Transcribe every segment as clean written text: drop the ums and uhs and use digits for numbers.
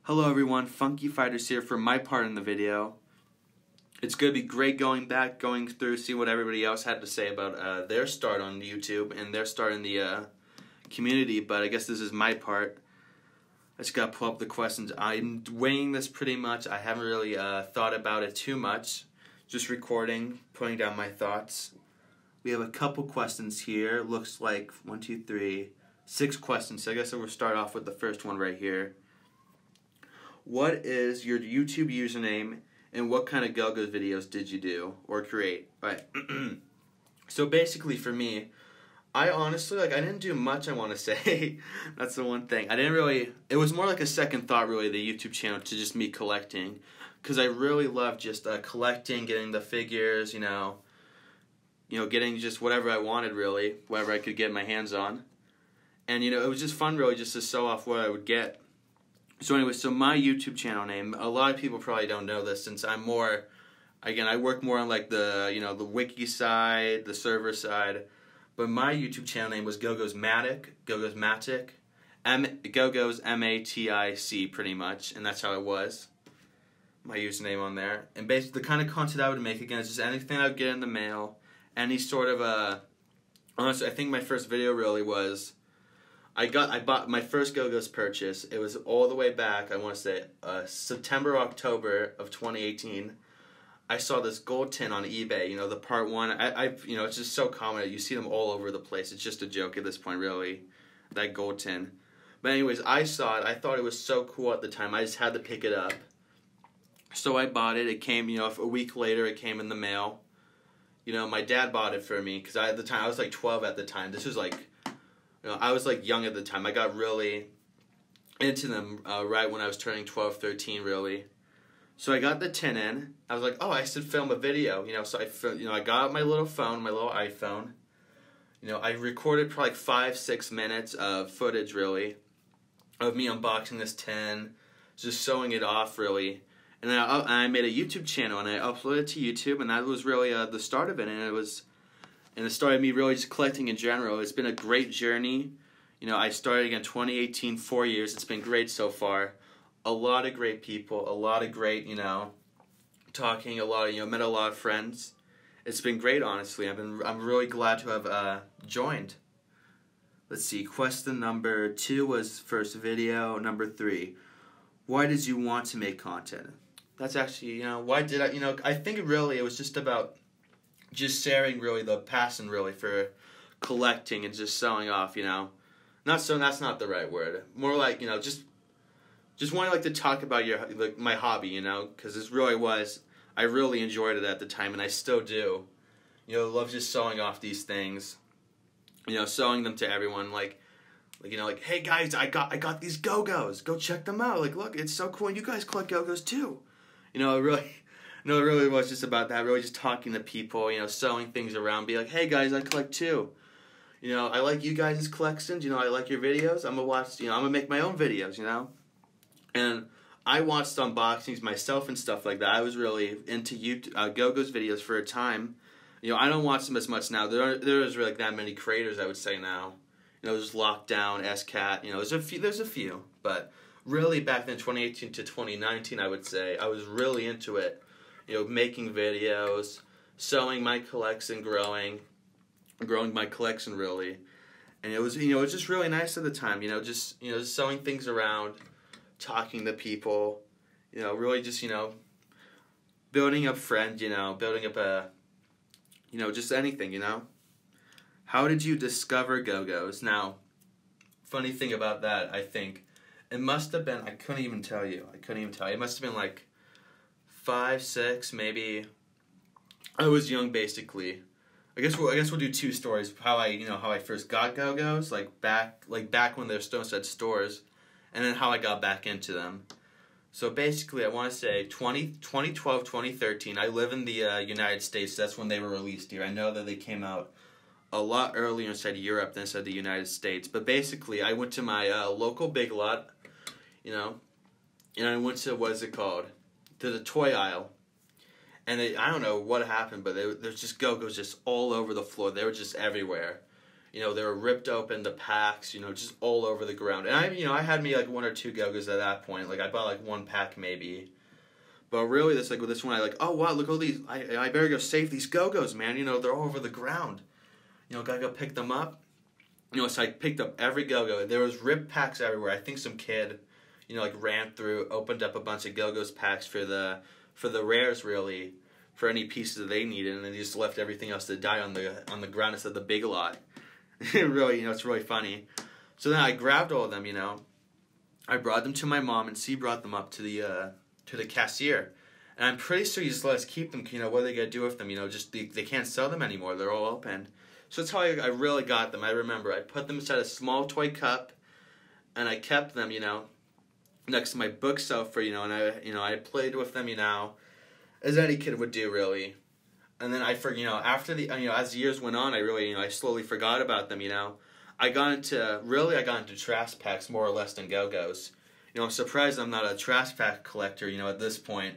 Hello everyone, Funky Fighters here for my part in the video. It's going to be great going through, see what everybody else had to say about their start on YouTube and their start in the community, but I guess this is my part. I just got to pull up the questions. I'm weighing this pretty much. I haven't really thought about it too much. Just recording, putting down my thoughts. We have a couple questions here. Looks like 1, 2, 3, 6 questions. So I guess we'll start off with the first one right here. What is your YouTube username and what kind of Gogos videos did you do or create? Right. So basically for me, I honestly, I didn't do much, I want to say. That's the one thing. It was more like a second thought really, the YouTube channel, to just me collecting. Because I really love just collecting, getting the figures, getting just whatever I wanted really, whatever I could get my hands on. And it was just fun really just to show off what I would get. So anyway, so my YouTube channel name, a lot of people probably don't know this since I'm more, again, I work more on like the, the wiki side, the server side, but my YouTube channel name was Gogos Matic, Gogos M-A-T-I-C pretty much, and that's how it was, my username on there. And basically the kind of content I would make, again, is just anything I would get in the mail, any sort of, honestly, I think my first video really was, I bought my first Gogos purchase. It was all the way back, I want to say, September, October of 2018. I saw this gold tin on eBay, the part 1. It's just so common. You see them all over the place. It's just a joke at this point, really, that gold tin. But anyways, I saw it. I thought it was so cool at the time. I just had to pick it up. So I bought it. It came, a week later, it came in the mail. My dad bought it for me because at the time, I was like 12 at the time. This was like, I was like young at the time. I got really into them right when I was turning 12, 13 really. So I got the tin in. I was like, oh, I should film a video. So I got out my little phone, my little iPhone. I recorded probably like 5, 6 minutes of footage really of me unboxing this tin, just showing it off really. And then I made a YouTube channel and I uploaded it to YouTube, and that was really the start of it. And it started me really just collecting in general. It's been a great journey. I started again 2018, 4 years. It's been great so far. A lot of great people, a lot of great, talking, a lot of, met a lot of friends. It's been great, honestly. I'm really glad to have joined. Let's see. Question number 2 was first video. Number 3, why did you want to make content? That's actually, why did I, I think really it was just about just sharing really the passion really for collecting and just showing off, that's not the right word. More like, just wanting to talk about my hobby, because this really was, I really enjoyed it at the time and I still do. Love just showing off these things, showing them to everyone, like hey guys, I got these Gogos, go check them out. Like, look, it's so cool, and you guys collect Gogos too. It really was just about that, really just talking to people, showing things around, be like, hey guys, I collect too. I like you guys' collections, I like your videos, I'm gonna watch, I'm gonna make my own videos, And I watched unboxings myself and stuff like that. I was really into YouTube, Gogos videos for a time. I don't watch them as much now. There is really that many creators, I would say now. There's Lockdown, SCat, there's a few. But really back then, 2018 to 2019, I would say, I was really into it. Making videos, showing my collection, growing my collection really, and it was it was just really nice at the time. Just showing things around, talking to people, really just building up friends, building up a just anything, How did you discover Gogos? Now, funny thing about that, I think it must have been, I couldn't even tell you. It must have been like 5, 6, maybe. I was young, basically. I guess we'll do 2 stories. How I first got Gogos, back when there still said stores, and then how I got back into them. So basically, I want to say 2012, 2013. I live in the United States. That's when they were released here. I know that they came out a lot earlier inside Europe than inside the United States. But basically, I went to my local Big Lot, and I went to, what is it called? To the toy aisle, and I don't know what happened, but there's just Gogos just all over the floor. They were just everywhere. You know, they were ripped open, the packs, you know, just all over the ground. And I had me like 1 or 2 Gogos at that point. Like I bought like 1 pack maybe. But really, this with this one, I like, oh wow, look at all these. I better go save these Gogos, man. You know, they're all over the ground. You know, gotta go pick them up. You know, so I picked up every Gogo. There was ripped packs everywhere. I think some kid, you know, like ran through, opened up a bunch of Gogos packs for the rares, really, for any pieces that they needed, and then he just left everything else to die on the ground instead of the big lot. Really, you know, it's really funny. So then I grabbed all of them, you know. I brought them to my mom, and she brought them up to the cashier. And I'm pretty sure you just let us keep them, you know, what are they going to do with them? You know, just they can't sell them anymore. They're all open. So that's how I really got them. I remember I put them inside a small toy cup, and I kept them, you know, next to my bookshelf for, you know, and I played with them, you know, as any kid would do, really. And then you know, after as the years went on, I really, you know, I slowly forgot about them, you know. I got into trash packs more or less than Gogos. You know, I'm surprised I'm not a trash pack collector, you know, at this point.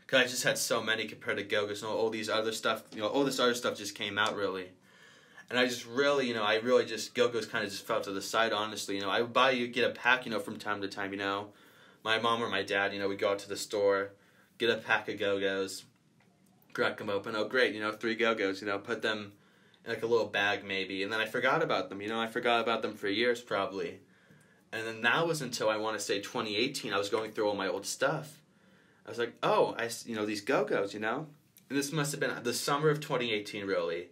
Because I just had so many compared to Gogos and all these other stuff, you know, all this other stuff just came out, really. And I just really, you know, Gogos kind of just fell to the side, honestly. You know, I would get a pack, you know, from time to time, you know. My mom or my dad, you know, would go out to the store, get a pack of Gogos, crack them open. Oh, great, you know, 3 Gogos, you know, put them in like a little bag maybe. And then I forgot about them, you know. I forgot about them for years probably. And then that was until I want to say 2018. I was going through all my old stuff. I was like, oh, you know, these Gogos, you know. And this must have been the summer of 2018, really.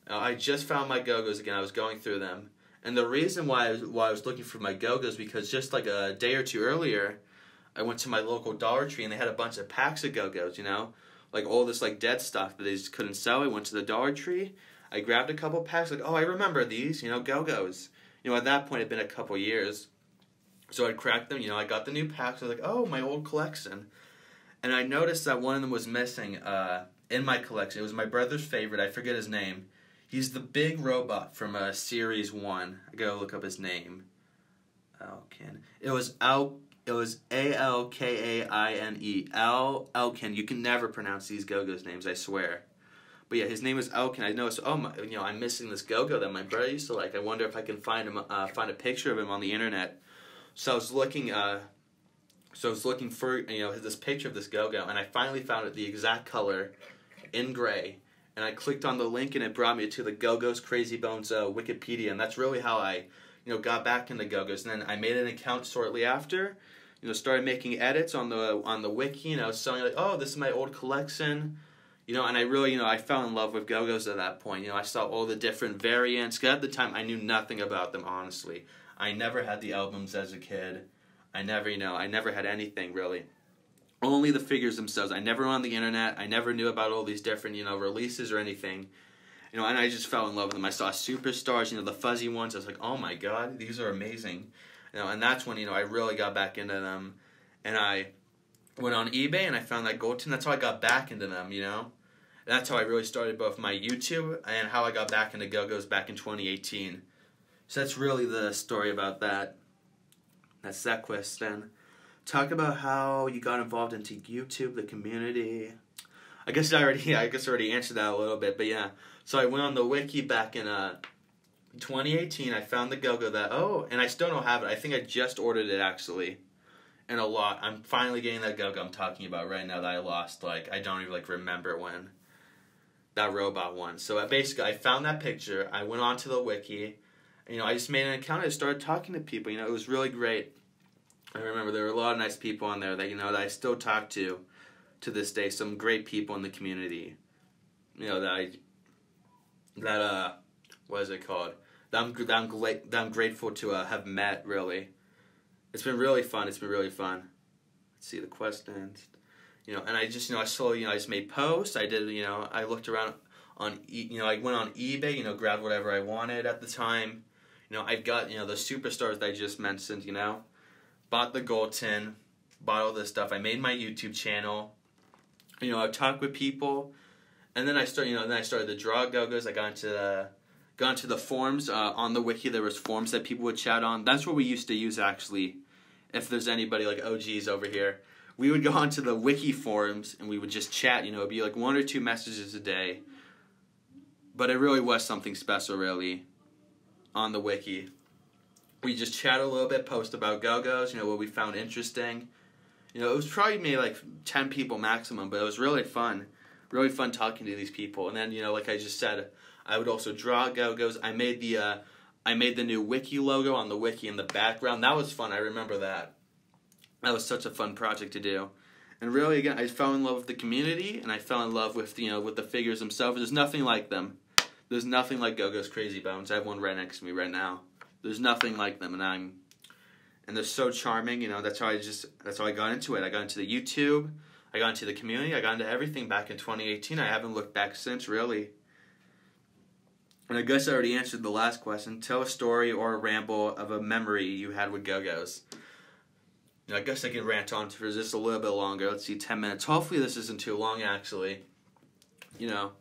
I just found my Gogos again. I was going through them. And the reason why I was looking for my Gogos, because just like a day or 2 earlier, I went to my local Dollar Tree and they had a bunch of packs of Gogos, you know. Like all this like dead stuff that they just couldn't sell. I went to the Dollar Tree. I grabbed a couple packs, like, oh, I remember these, you know, Gogos. You know, at that point, it had been a couple years. So I cracked them, you know, I got the new packs. I was like, oh, my old collection. And I noticed that one of them was missing in my collection. It was my brother's favorite. I forget his name. He's the big robot from Series 1. I gotta look up his name. Alkin. It was A-L-K-A-I-N-E. Alkin. You can never pronounce these Gogos names, I swear. But yeah, his name is Alkin. I noticed, you know, I'm missing this Gogo that my brother used to like. I wonder if I can find a picture of him on the internet. So I was looking for, you know, this picture of this Gogo, and I finally found it the exact color in gray. And I clicked on the link, and it brought me to the Gogos Crazy Bones Wikipedia, and that's really how I, you know, got back into Gogos. And then I made an account shortly after, you know, started making edits on the wiki, and I was telling like, oh, this is my old collection, you know, and I really, you know, I fell in love with Gogos at that point. You know, I saw all the different variants. 'Cause at the time, I knew nothing about them, honestly. I never had the albums as a kid. I never had anything really. Only the figures themselves. I never went on the internet. I never knew about all these different, you know, releases or anything. You know, and I just fell in love with them. I saw Superstars, you know, the fuzzy ones. I was like, oh my god, these are amazing. You know, and that's when, you know, I really got back into them. And I went on eBay and I found that gold tin. That's how I got back into them, you know. And that's how I really started both my YouTube and how I got back into Gogos back in 2018. So that's really the story about that. That's that question. Talk about how you got involved into YouTube, the community. I guess I already answered that a little bit, but yeah. So I went on the wiki back in 2018. I found the Gogo and I still don't have it. I think I just ordered it actually, and a lot. I'm finally getting that Gogo I'm talking about right now that I lost. Like I don't even like remember when that robot won. So I found that picture. I went onto the wiki. You know, I just made an account. I started talking to people. You know, it was really great. I remember there were a lot of nice people on there that, you know, that I still talk to this day. Some great people in the community. You know, what is it called? That I'm grateful to have met, really. It's been really fun. Let's see the questions. You know, and I just, you know, I just made posts. I did, you know, I looked around I went on eBay, you know, grabbed whatever I wanted at the time. You know, I've got, you know, the Superstars that I just mentioned, you know. Bought the gold tin, bought all this stuff. I made my YouTube channel. You know, I talked with people, and then I started to draw Gogos. I got into the forums on the wiki. There was forums that people would chat on. That's what we used to use actually. If there's anybody like OGs over here, we would go onto the wiki forums and we would just chat. You know, it'd be like 1 or 2 messages a day. But it really was something special, really. on the wiki. We just chat a little bit, post about Gogos, you know, what we found interesting. You know, it was probably maybe like 10 people maximum, but it was really fun. Really fun talking to these people. And then, you know, like I just said, I would also draw Gogos. I made the new wiki logo on the wiki in the background. That was fun. I remember that. That was such a fun project to do. And really, again, I fell in love with the community, and I fell in love with, you know, with the figures themselves. There's nothing like them. There's nothing like Gogo's Crazy Bones. I have one right next to me right now. There's nothing like them, and they're so charming. You know, that's how I got into it. I got into the YouTube. I got into the community. I got into everything back in 2018. I haven't looked back since, really. And I guess I already answered the last question. Tell a story or a ramble of a memory you had with Gogos. You know, I guess I can rant on for just a little bit longer. Let's see, 10 minutes. Hopefully this isn't too long, actually. You know.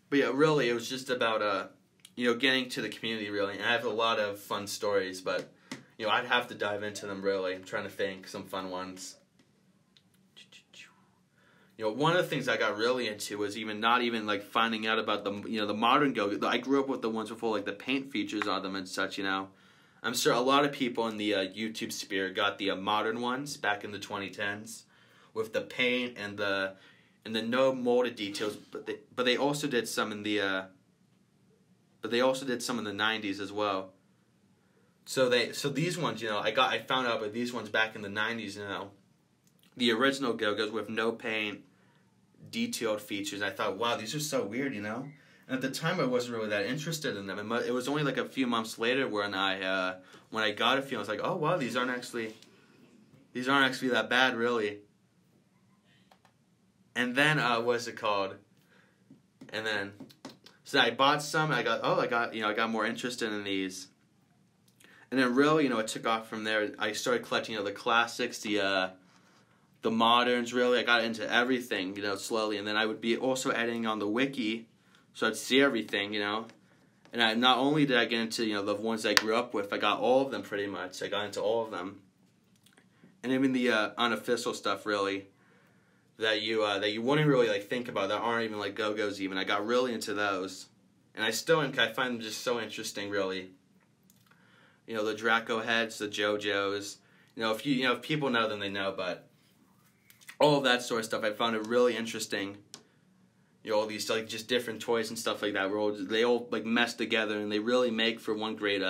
But yeah, really, it was just about, you know, getting to the community, really. And I have a lot of fun stories, but, you know, I'd have to dive into them, really. I'm trying to think some fun ones. You know, one of the things I got really into was not even like finding out about the, you know, the modern Go-Go. I grew up with the ones before, like the paint features on them and such, you know. I'm sure a lot of people in the YouTube sphere got the modern ones back in the 2010s with the paint and the no molded details, but they also did some in the 90s as well. So these ones, you know, I found out about these ones back in the 90s, you know. The original Gogos with no paint, detailed features. I thought, wow, these are so weird, you know. And at the time, I wasn't really that interested in them. It was only like a few months later when I got a few, I was like, oh wow, these aren't actually that bad, really. And then what's it called? And then so I bought some. I got more interested in these. And then really, you know, it took off from there. I started collecting, you know, the classics, the moderns. Really, I got into everything, you know, slowly. And then I would be also editing on the wiki. So I'd see everything, you know, and not only did I get into, you know, the ones I grew up with, I got all of them pretty much. I got into all of them, and even the unofficial stuff, really, that you wouldn't really like think about, that aren't even like Gogos even. I got really into those, and I find them just so interesting, really. You know, the Draco heads, the JoJos. You know, if people know them, they know, but all of that sort of stuff, I found it really interesting. You know, all these like just different toys and stuff like that. They all like mesh together, and they really make for one great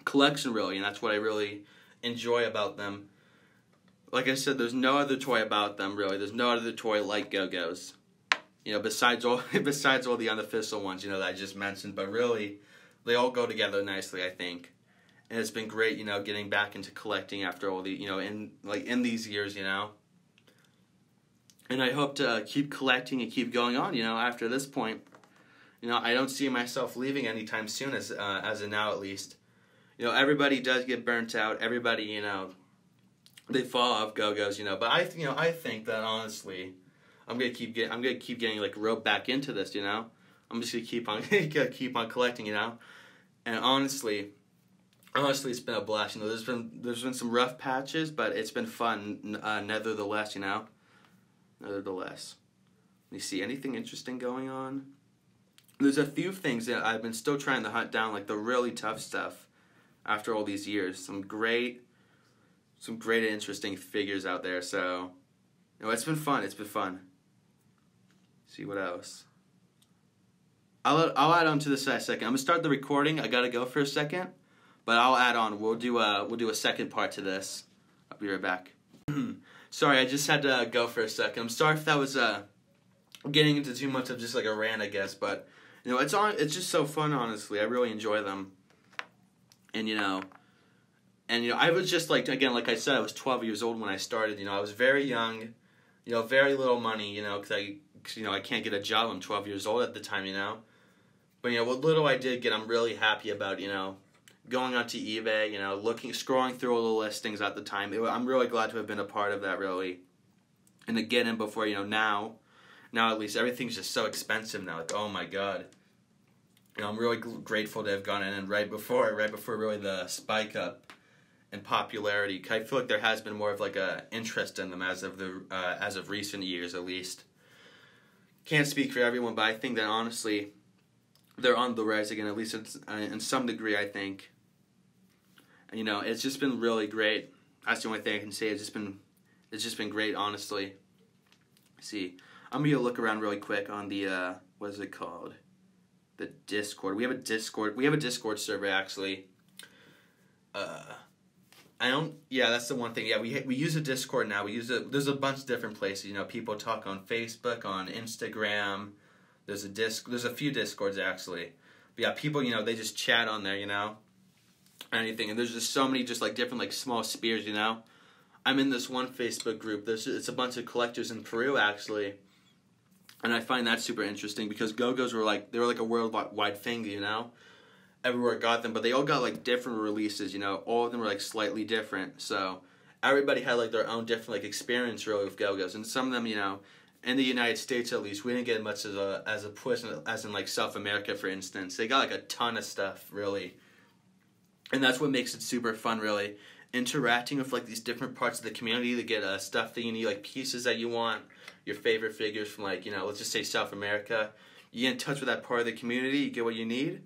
collection, really. And that's what I really enjoy about them. Like I said, there's no other toy about them, really. There's no other toy like Gogos. You know, besides all the unofficial ones, you know, that I just mentioned. But really, they all go together nicely, I think. And it's been great, you know, getting back into collecting after all the, you know, in these years, you know. And I hope to keep collecting and keep going on, you know, after this point. You know, I don't see myself leaving anytime soon, as of now at least. You know, everybody does get burnt out. Everybody, you know, they fall off Gogos, you know. But I think that honestly, I'm gonna keep getting like roped back into this, you know. I'm just gonna keep on collecting, you know. And honestly, it's been a blast. You know, there's been some rough patches, but it's been fun, nevertheless, you know. Nevertheless, let me see, anything interesting going on? There's a few things that I've been still trying to hunt down, like the really tough stuff after all these years. Some great and interesting figures out there. So, you know, it's been fun. Let's see what else. I'll add on to this in a second. I'm gonna start the recording. I gotta go for a second, but I'll add on. We'll do a second part to this. I'll be right back. Sorry, I just had to go for a second. I'm sorry if that was getting into too much of just like a rant, I guess. But you know, it's just so fun. Honestly, I really enjoy them. And you know, I was just like, again, like I said, I was 12 years old when I started. You know, I was very young. You know, very little money. You know, because I can't get a job. I'm 12 years old at the time. You know, but you know what little I did get, I'm really happy about. You know. Going onto eBay, you know, scrolling through all the listings at the time. I'm really glad to have been a part of that, really. And to get in before, you know, now at least everything's just so expensive now. Like, oh my God. You know, I'm really grateful to have gone in and right before really the spike up in popularity. I feel like there has been more of like a interest in them as of recent years, at least. Can't speak for everyone, but I think that honestly, they're on the rise again, at least it's, in some degree, I think. And, you know, it's just been really great. That's the only thing I can say. It's just been great, honestly. See, I'm gonna look around really quick on the what is it called? The Discord. We have a Discord server actually. Yeah, that's the one thing. Yeah, we use a Discord now. There's a bunch of different places. You know, people talk on Facebook, on Instagram. There's a few Discords actually. But yeah, people, you know, they just chat on there, you know, anything. And there's just so many just like different like small spheres, you know. I'm in this one Facebook group. It's a bunch of collectors in Peru actually. And I find that super interesting because Gogos were like a worldwide thing, you know. Everywhere got them, but they all got like different releases, you know. All of them were like slightly different, so everybody had like their own different like experience really with Gogos, and some of them, you know, in the United States at least, we didn't get much as a push as in like South America, for instance. They got like a ton of stuff really, and that's what makes it super fun really, interacting with like these different parts of the community to get stuff that you need, like pieces that you want, your favorite figures from like, you know, let's just say South America. You get in touch with that part of the community, you get what you need.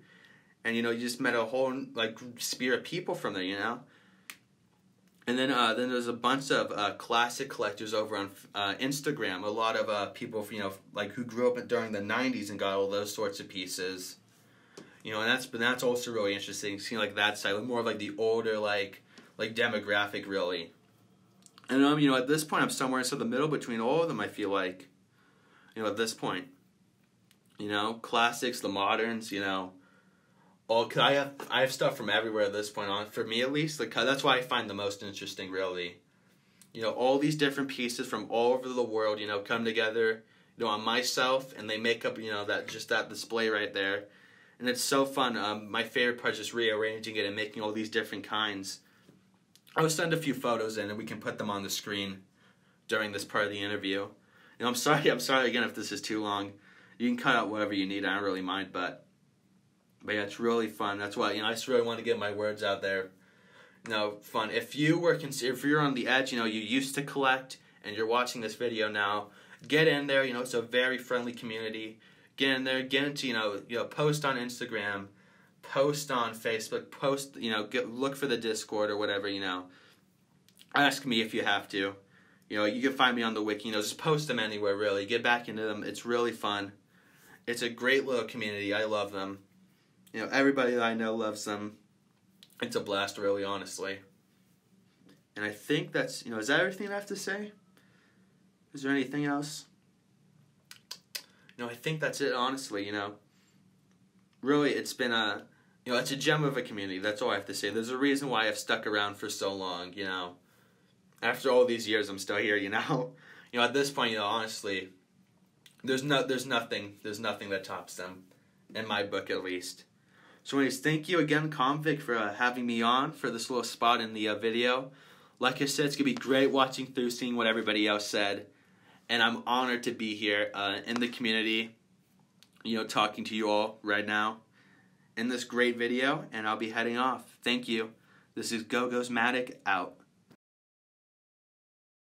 And, you know, you just met a whole, like, sphere of people from there, you know? And then there's a bunch of classic collectors over on Instagram. A lot of people, you know, like, who grew up during the 90s and got all those sorts of pieces. You know, and that's also really interesting, seeing, like, that side. More of, like, the older, like demographic, really. And, you know, at this point, I'm somewhere in the middle between all of them, I feel like. You know, at this point. You know, classics, the moderns, you know. I have stuff from everywhere at this point on. For me, at least, like that's why I find the most interesting, really. You know, all these different pieces from all over the world, you know, come together, you know, on myself, and they make up, you know, that display right there, and it's so fun. My favorite part is just rearranging it and making all these different kinds. I'll send a few photos in, and we can put them on the screen during this part of the interview. You know, I'm sorry again if this is too long. You can cut out whatever you need. I don't really mind, But yeah, it's really fun. That's why, you know, I just really want to get my words out there. You know, fun. If you're on the edge, you know, you used to collect and you're watching this video now, get in there. You know, it's a very friendly community. Get in there. Get into, you know, post on Instagram, post on Facebook, post, you know, look for the Discord or whatever, you know. Ask me if you have to. You know, you can find me on the wiki. You know, just post them anywhere, really. Get back into them. It's really fun. It's a great little community. I love them. You know, everybody that I know loves them. It's a blast, really, honestly. And I think that's, you know, is that everything I have to say? Is there anything else? You know, I think that's it, honestly, you know. Really, it's been you know, it's a gem of a community. That's all I have to say. There's a reason why I've stuck around for so long, you know. After all these years, I'm still here, you know. You know, at this point, you know, honestly, there's nothing that tops them, in my book, at least. So anyways, thank you again, Comvic, for having me on for this little spot in the video. Like I said, it's going to be great watching through, seeing what everybody else said. And I'm honored to be here in the community, you know, talking to you all right now in this great video. And I'll be heading off. Thank you. This is Gogos Matic out.